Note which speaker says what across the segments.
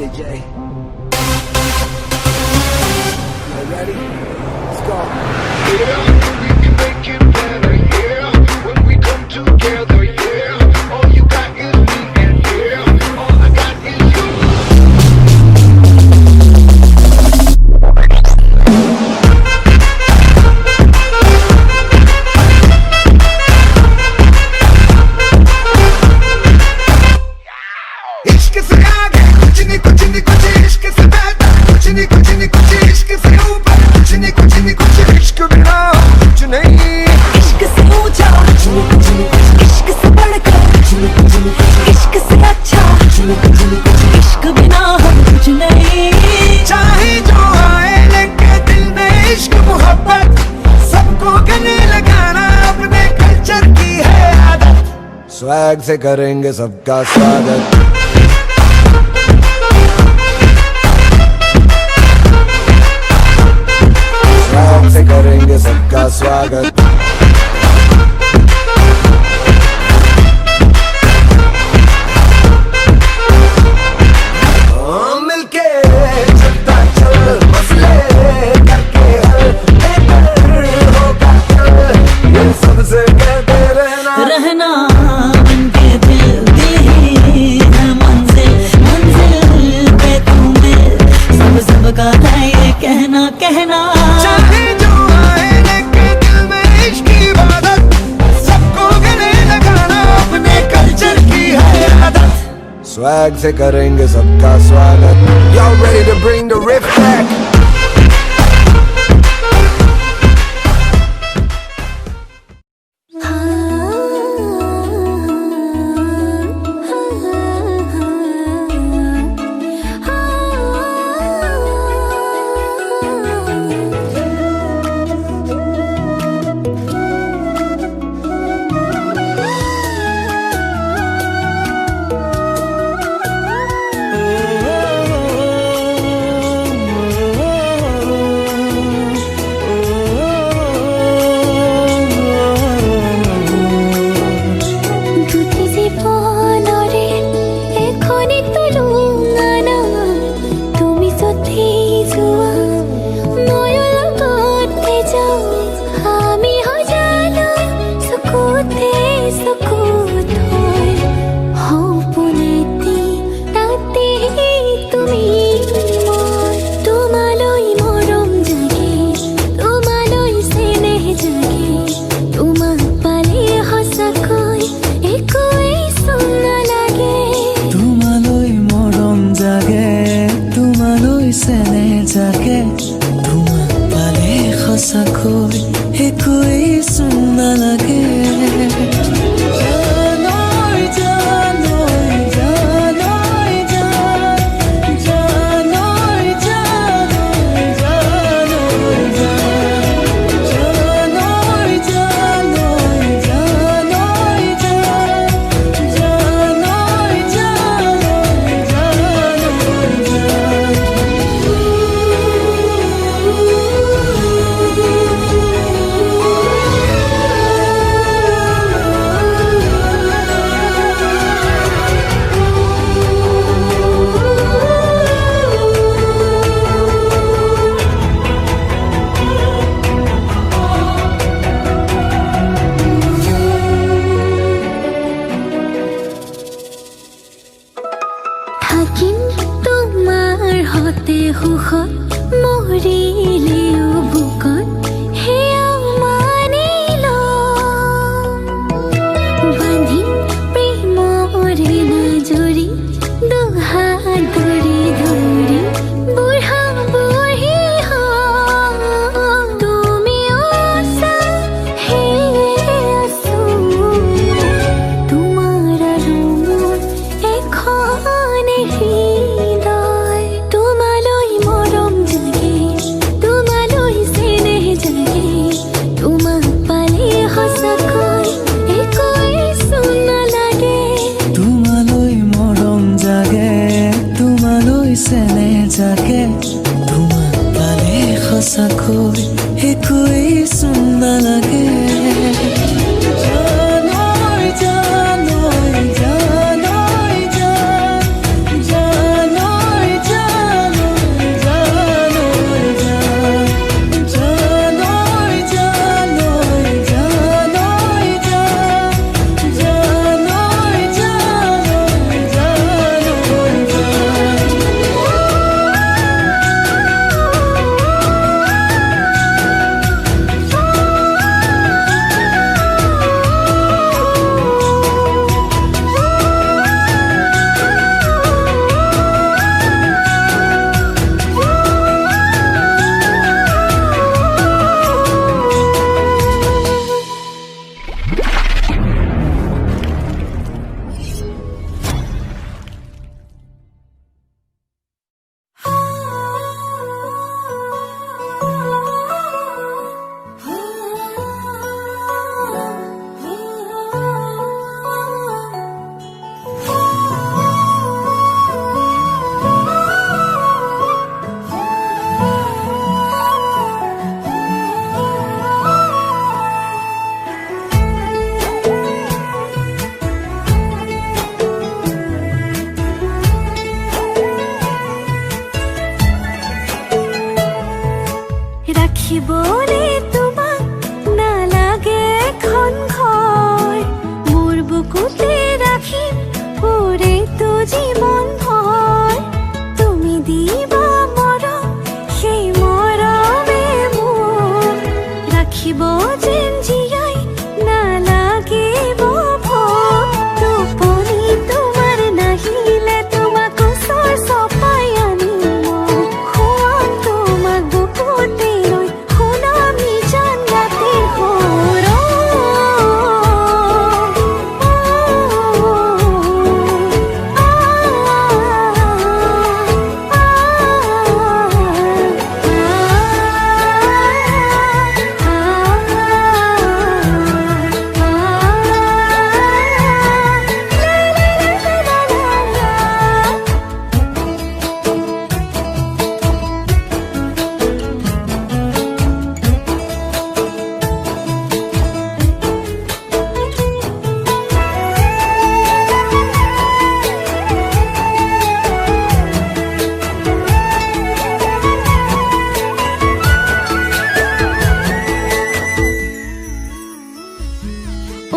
Speaker 1: it, Jay. You ready? Let's go.
Speaker 2: Yeah, we can make it better, yeah. When we come together, yeah. All you got is me, and yeah, all I got is you.
Speaker 3: इश्क से आगे कुछ नहीं कुछ इश्क से बेहतर कुछ नहीं कुछ इश्क से ऊपर कुछ नहीं कुछ इश्क बिना कुछ नहीं
Speaker 4: इश्क से ऊंचा कुछ नहीं इश्क से बढ़कर कुछ नहीं इश्क से अच्छा कुछ नहीं इश्क बिना हम कुछ नहीं
Speaker 3: चाहे जो आए लेके दिल में इश्क मोहब्बत सबको गले लगाना अपने कल्चर की है आदत
Speaker 1: स्वैग से करेंगे सबका स्वागत से करेंगे सबका स्वागत
Speaker 3: मिलके चलता चल मसले करके हल होगा ये सबसे कहते रहना
Speaker 4: बनके दिल ही है मंजिल पे तुम दिल सबका है ये कहना
Speaker 3: चाहे जो आए लेके दिल में इश्क की इबादत सबको गले लगाना अपने कल्चर की है आदत
Speaker 1: स्वैग से करेंगे सबका स्वागत Y'all ready to bring the riff back?
Speaker 4: ৰাখিবলে তোমাক নালাগে এখন ঘৰ মোৰ বুকুতে ৰাখিম পুৰেতো জীৱন ভৰ তুমি দিবা মৰম সেই মৰমে মোক ৰাখিব যেন জীয়াই নালাগিব ভোক টোপনি তোমাৰ নাহিলে তোমাক ওচৰ চপাই আনিম মই খুৱাম তোমাক বুকুতে লৈ শুনাম নিজান ৰাতিৰ সুৰ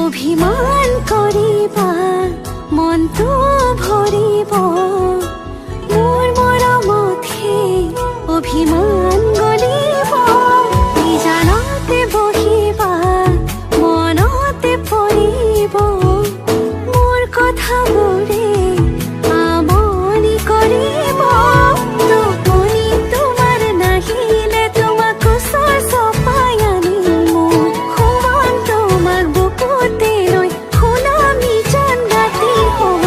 Speaker 4: অভিমান কৰিবা মনটো ভৰিব মোৰ মৰমতহে অভিমান গলিব নিজানতে বহিবা মনতে পৰিব মোৰ কথাবোৰে আমনি কৰিব টোপনি তোমাৰ নাহিলে তোমাক ওচৰ চপাই আনিম মই খুৱাম তোমাক বুকুতে লৈ শুনাম নিজান ৰাতিৰ সুৰ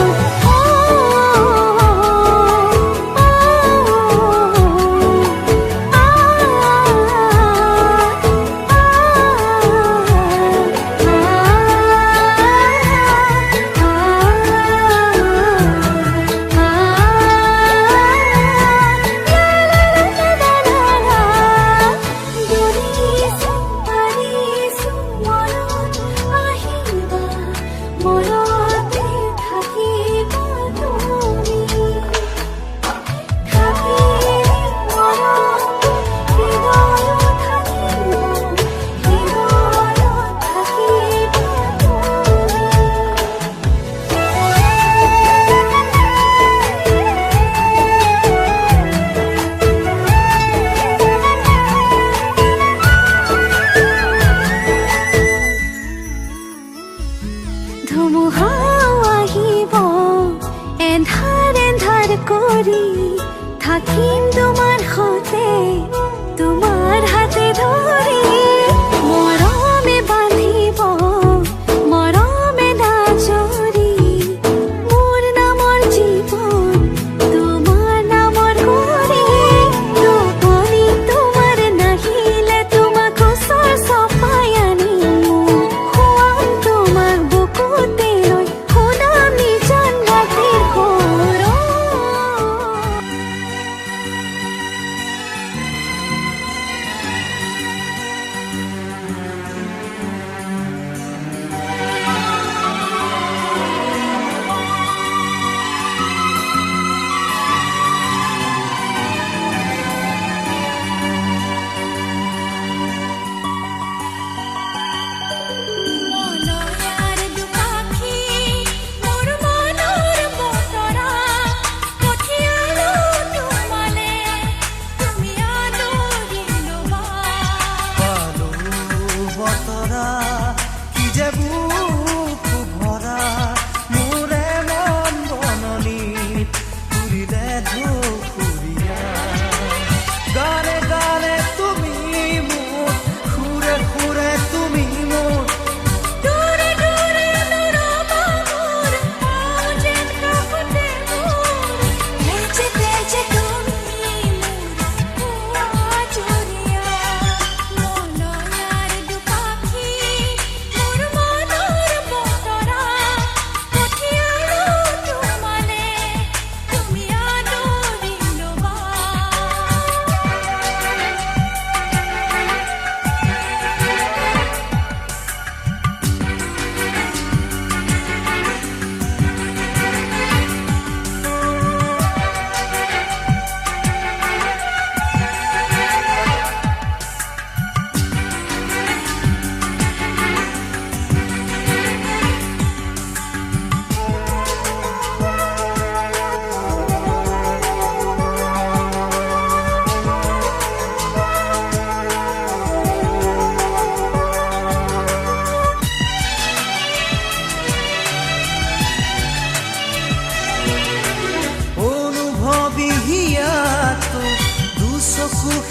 Speaker 4: মনতে থাকিবা তুমি থাকিলে মৰম হৃদয়ত থাকিব হৃদয়ত থাকিবা ধুমুহাও আহিব এন্ধাৰ এন্ধাৰ কৰি থাকিম তোমাৰ সতে তোমাৰ হাতে ধৰি মৰমে বান্ধিব মৰমে নাজৰি মোৰ নামৰ জীৱন তোমাৰ নামৰ কৰি টোপনি তোমাৰ নাহিলে তোমাক ওচৰ চপাই আনিম মই খুৱাম তোমাক বুকুতে লৈ শুনাম নিজান ৰাতিৰ সুৰ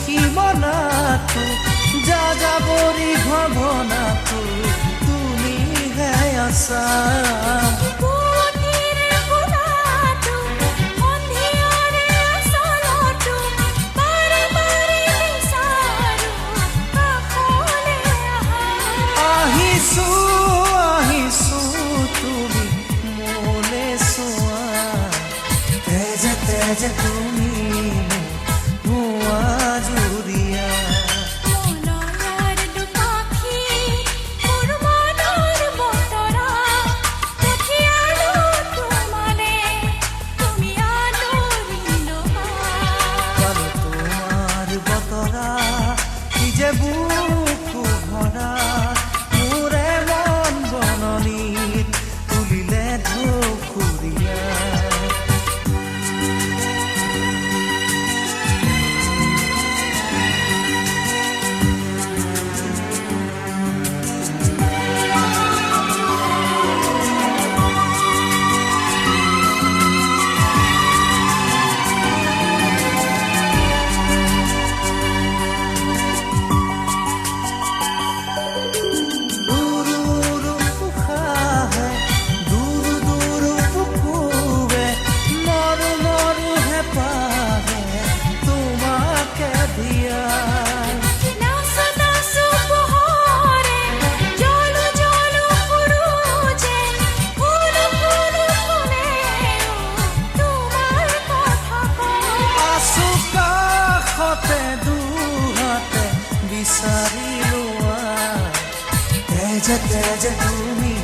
Speaker 3: সীমনাটো যাযাবৰী ভৱনাটো তুমিহে আছা
Speaker 4: পুৱতিৰে গোলাটো সন্ধিয়াৰে আচলটো বাৰে বাৰে বিচাৰো কাষলৈ আহা
Speaker 3: আহিছো আহিছো তুমি মোলে চোৱা তেজে তেজে তুমি ভুৱা জুৰিয়া
Speaker 4: মনৰ দুপাখি মোৰ মনৰ বতৰা পঠিয়ালো তোমালে তুমি আদৰি লোৱা
Speaker 3: পালো তোমাৰ বতৰা নিজে বুকু ভৰা মোৰে মন বননিত তুলিলে ঢকুৰীয়া
Speaker 4: নাচো নাচো পোহৰে জলো জলো সুৰুজে ফুল ফুল ফুলেও তোমাৰ কথা কয়
Speaker 3: আছো কাষতে দুহাতে বিচাৰি লোৱা তেজে তেজে তুমি